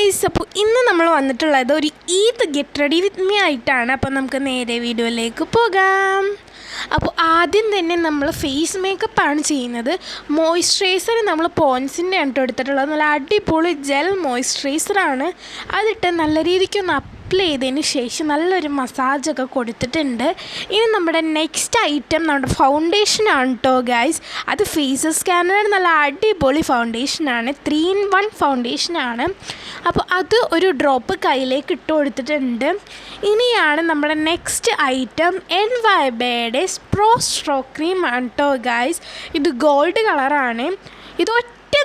Guys, അപ്പോൾ ഇന്ന് നമ്മൾ വന്നിട്ടുള്ളത് ഒരു Eid get ready with me ആയിട്ടാണ്. അപ്പോൾ നമുക്ക് നേരെ വീഡിയോയിലേക്ക് പോകാം. അപ്പോൾ ആദ്യം തന്നെ നമ്മൾ ഫേസ് മേക്കപ്പാണ് ചെയ്യുന്നത്. മോയ്സ്ചറൈസർ നമ്മൾ പോൺസിൻ്റെ ആണ് എടുത്തിട്ടുള്ളത്. നല്ല അടിപൊളി ജെൽ മോയ്സ്ചറൈസറാണ്. അതിട്ട് നല്ല രീതിക്കൊന്ന് അപ്ലൈ ചെയ്തതിന് ശേഷം നല്ലൊരു മസാജൊക്കെ കൊടുത്തിട്ടുണ്ട്. ഇനി നമ്മുടെ നെക്സ്റ്റ് ഐറ്റം നമ്മുടെ ഫൗണ്ടേഷനാണ് കേട്ടോ ഗൈസ്. അത് ഫേസ് സ്കാനർ നല്ല അടിപൊളി ഫൗണ്ടേഷനാണ്, 3-in-1 ഫൗണ്ടേഷനാണ്. അപ്പോൾ അത് ഒരു ഡ്രോപ്പ് കയ്യിലേക്ക് ഇട്ട് കൊടുത്തിട്ടുണ്ട്. ഇനിയാണ് നമ്മുടെ നെക്സ്റ്റ് ഐറ്റം NYBയുടെ പ്രോ സ്ട്രോക്ക് ക്രീം ആണ് കേട്ടോ ഗൈസ്. ഇത് ഗോൾഡ് കളറാണ്. ഇത്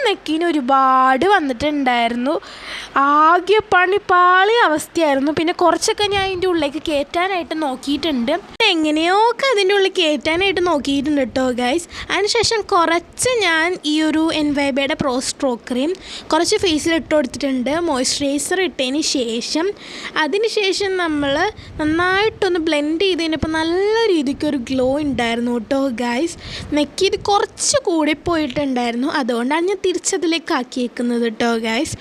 നെക്കിന് ഒരുപാട് വന്നിട്ടുണ്ടായിരുന്നു. ആകെ പാളി അവസ്ഥയായിരുന്നു. പിന്നെ കുറച്ചൊക്കെ ഞാൻ അതിൻ്റെ ഉള്ളിലേക്ക് കയറ്റാനായിട്ട് നോക്കിയിട്ടുണ്ട്. എങ്ങനെയൊക്കെ അതിൻ്റെ ഉള്ളിൽ കയറ്റാനായിട്ട് നോക്കിയിട്ടുണ്ട് കേട്ടോ ഗൈസ്. അതിനുശേഷം കുറച്ച് ഞാൻ ഈ ഒരു NYBയുടെ പ്രോ സ്ട്രോക്ക് ക്രീം കുറച്ച് ഫേസിൽ ഇട്ട് കൊടുത്തിട്ടുണ്ട്. മോയ്സ്ചറൈസർ ഇട്ടതിന് ശേഷം അതിനുശേഷം നമ്മൾ നന്നായിട്ടൊന്ന് ബ്ലെൻഡ് ചെയ്ത് കഴിഞ്ഞപ്പോൾ നല്ല രീതിക്കൊരു ഗ്ലോ ഉണ്ടായിരുന്നു കേട്ടോ ഗൈസ്. നെക്കിത് കുറച്ച് കൂടിപ്പോയിട്ടുണ്ടായിരുന്നു. അതുകൊണ്ടാണ് ഞാൻ തിരിച്ചതിലേക്ക് ആക്കിയേക്കുന്നത് കേട്ടോ ഗൈസ്.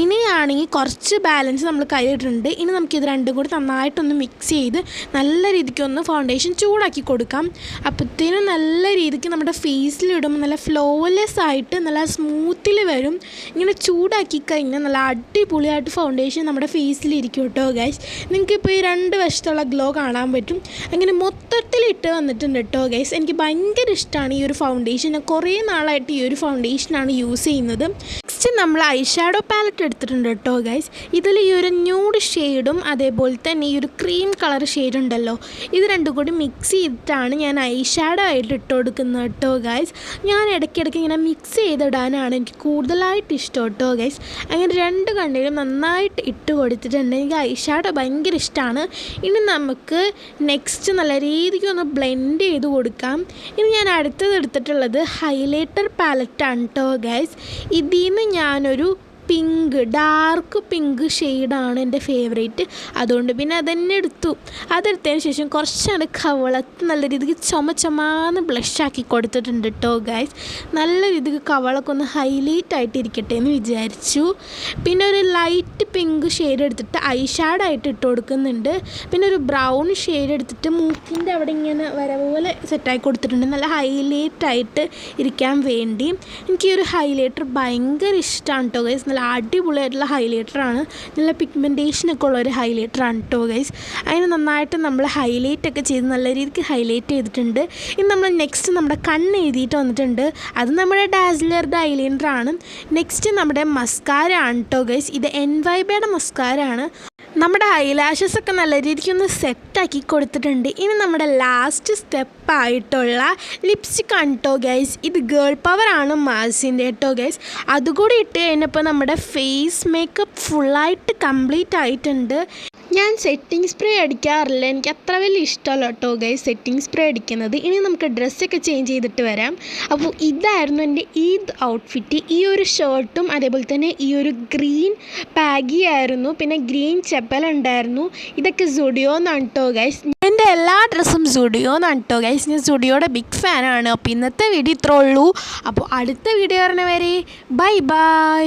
ഇനിയാണെങ്കിൽ കുറച്ച് ബാലൻസ് നമ്മൾ കയ്യിലിട്ടുണ്ട്. ഇനി നമുക്കിത് രണ്ടും കൂടി നന്നായിട്ടൊന്ന് മിക്സ് ചെയ്ത് നല്ല രീതിക്കൊന്ന് ഫൗണ്ടേഷൻ ചൂടാക്കി കൊടുക്കാം. അപ്പോഴത്തേനും നല്ല രീതിക്ക് നമ്മുടെ ഫേസിലിടുമ്പോൾ നല്ല ഫ്ലോലെസ് ആയിട്ട് നല്ല സ്മൂത്തിൽ വരും. ഇങ്ങനെ ചൂടാക്കി കഴിഞ്ഞാൽ നല്ല അടിപൊളിയായിട്ട് ഫൗണ്ടേഷൻ നമ്മുടെ ഫേസിലിരിക്കും കേട്ടോ ഗൈസ്. നിങ്ങൾക്കിപ്പോൾ ഈ രണ്ട് വശത്തുള്ള ഗ്ലോ കാണാൻ പറ്റും. അങ്ങനെ മൊത്തത്തിലിട്ട് വന്നിട്ടുണ്ട് കേട്ടോ ഗൈസ്. എനിക്ക് ഭയങ്കര ഇഷ്ടമാണ് ഈ ഒരു ഫൗണ്ടേഷൻ. കുറേ നാളായിട്ട് ഈ ഒരു ഫൗണ്ടേഷനാണ് യൂസ് ചെയ്യുന്നത്. നെക്സ്റ്റ് നമ്മൾ ഐ ഷാഡോ പാലറ്റ് എടുത്തിട്ടുണ്ട് കേട്ടോ ഗൈസ്. ഇതിൽ ഈ ഒരു ന്യൂഡ് ഷെയ്ഡും അതേപോലെ തന്നെ ഈ ഒരു ക്രീം കളർ ഷെയ്ഡ് ഉണ്ടല്ലോ, ഇത് രണ്ടും കൂടി മിക്സ് ചെയ്തിട്ടാണ് ഞാൻ ഐ ഷാഡോ ആയിട്ട് ഇട്ട് കൊടുക്കുന്നത് കേട്ടോ ഗൈസ്. ഞാൻ ഇടയ്ക്കിടയ്ക്ക് ഇങ്ങനെ മിക്സ് ചെയ്തിടാനാണ് എനിക്ക് കൂടുതലായിട്ട് ഇഷ്ടം കേട്ടോ ഗൈസ്. അങ്ങനെ രണ്ട് കണ്ണിലും നന്നായിട്ട് ഇട്ട് കൊടുത്തിട്ടുണ്ട്. എനിക്ക് ഐ ഷാഡോ ഭയങ്കര ഇഷ്ടമാണ്. ഇനി നമുക്ക് നെക്സ്റ്റ് നല്ല രീതിക്ക് ഒന്ന് ബ്ലെൻഡ് ചെയ്ത് കൊടുക്കാം. ഇനി ഞാൻ അടുത്തത് എടുത്തിട്ടുള്ളത് ഹൈലൈറ്റർ പാലറ്റാണ് കേട്ടോ ഗൈസ്. ഇതിൽ നിന്ന് ഞാനൊരു ഡാർക്ക് പിങ്ക് ഷെയ്ഡാണ് എൻ്റെ ഫേവറേറ്റ്. അതുകൊണ്ട് പിന്നെ അതന്നെ എടുത്തു. അതെടുത്തതിന് ശേഷം കുറച്ചാണ് കവളത്ത് നല്ല രീതിക്ക് ചുമന്ന് ബ്ലഷാക്കി കൊടുത്തിട്ടുണ്ട് കേട്ടോ ഗൈസ്. നല്ല രീതിക്ക് കവളൊക്കെ ഒന്ന് ഹൈലൈറ്റ് ആയിട്ട് ഇരിക്കട്ടെ എന്ന് വിചാരിച്ചു. പിന്നെ ഒരു ലൈറ്റ് പിങ്ക് ഷെയ്ഡ് എടുത്തിട്ട് ഐ ഷാഡോ ആയിട്ട് ഇട്ട് കൊടുക്കുന്നുണ്ട്. പിന്നെ ഒരു ബ്രൗൺ ഷെയ്ഡ് എടുത്തിട്ട് മൂക്കിൻ്റെ അവിടെ ഇങ്ങനെ വര പോലെ സെറ്റാക്കി കൊടുത്തിട്ടുണ്ട്, നല്ല ഹൈലൈറ്റ് ആയിട്ട് ഇരിക്കാൻ വേണ്ടി. എനിക്ക് ഈ ഒരു ഹൈലൈറ്റർ ഭയങ്കര ഇഷ്ടമാണ് കേട്ടോ ഗൈസ്. നല്ല അടിപൊളിയായിട്ടുള്ള ഹൈലൈറ്ററാണ്. നല്ല പിഗ്മെൻറ്റേഷനൊക്കെ ഉള്ളൊരു ഹൈലൈറ്ററാണ് കേട്ടോ ഗൈസ്. അതിന് നന്നായിട്ട് നമ്മൾ ഹൈലൈറ്റ് ഒക്കെ ചെയ്ത് നല്ല രീതിക്ക് ഹൈലൈറ്റ് ചെയ്തിട്ടുണ്ട്. ഇനി നമ്മൾ നെക്സ്റ്റ് നമ്മുടെ കണ്ണ് എഴുതിയിട്ട് വന്നിട്ടുണ്ട്. അത് നമ്മുടെ ഡാസ്ലറുടെ ഐലൈനറാണ്. നെക്സ്റ്റ് നമ്മുടെ മസ്കാര ആണ് കേട്ടോ ഗൈസ്. ഇത് NYBയുടെ മസ്കാരയാണ്. നമ്മുടെ ഐലാഷസ് ഒക്കെ നല്ല രീതിക്കൊന്ന് സെറ്റാക്കി കൊടുത്തിട്ടുണ്ട്. ഇനി നമ്മുടെ ലാസ്റ്റ് സ്റ്റെപ്പായിട്ടുള്ള ലിപ്സ്റ്റിക് ആണ് കേട്ടോ ഗൈസ്. ഇത് ഗേൾ പവറാണ് മാസിൻ്റെ കേട്ടോ ഗൈസ്. അതുകൂടി ഇട്ട് കഴിഞ്ഞപ്പോൾ നമ്മുടെ ഫേസ് മേക്കപ്പ് ഫുള്ളായിട്ട് കംപ്ലീറ്റ് ആയിട്ടുണ്ട്. ഞാൻ സെറ്റിംഗ് സ്പ്രേ അടിക്കാറില്ല, എനിക്ക് അത്ര വലിയ ഇഷ്ടമല്ല കേട്ടോ ഗൈസ് സെറ്റിംഗ് സ്പ്രേ അടിക്കുന്നത്. ഇനി നമുക്ക് ഡ്രസ്സൊക്കെ ചേഞ്ച് ചെയ്തിട്ട് വരാം. അപ്പോൾ ഇതായിരുന്നു എൻ്റെ ഈദ് ഔട്ട്ഫിറ്റ്. ഈ ഒരു ഷർട്ടും അതേപോലെ തന്നെ ഈ ഒരു ഗ്രീൻ പാഗി ആയിരുന്നു. പിന്നെ ഗ്രീൻ ചെപ്പൽ ഉണ്ടായിരുന്നു. ഇതൊക്കെ സുഡിയോന്നാണ് കേട്ടോ ഗൈസ്. എൻ്റെ എല്ലാ ഡ്രസ്സും സുഡിയോന്നാണ് കേട്ടോ ഗൈസ്. ഞാൻ സുഡിയോയുടെ ബിഗ് ഫാനാണ്. അപ്പോൾ ഇന്നത്തെ വീഡിയോ ഇത്രേ ഉള്ളൂ. അപ്പോൾ അടുത്ത വീഡിയോ പറഞ്ഞ വരെ ബൈ ബൈ.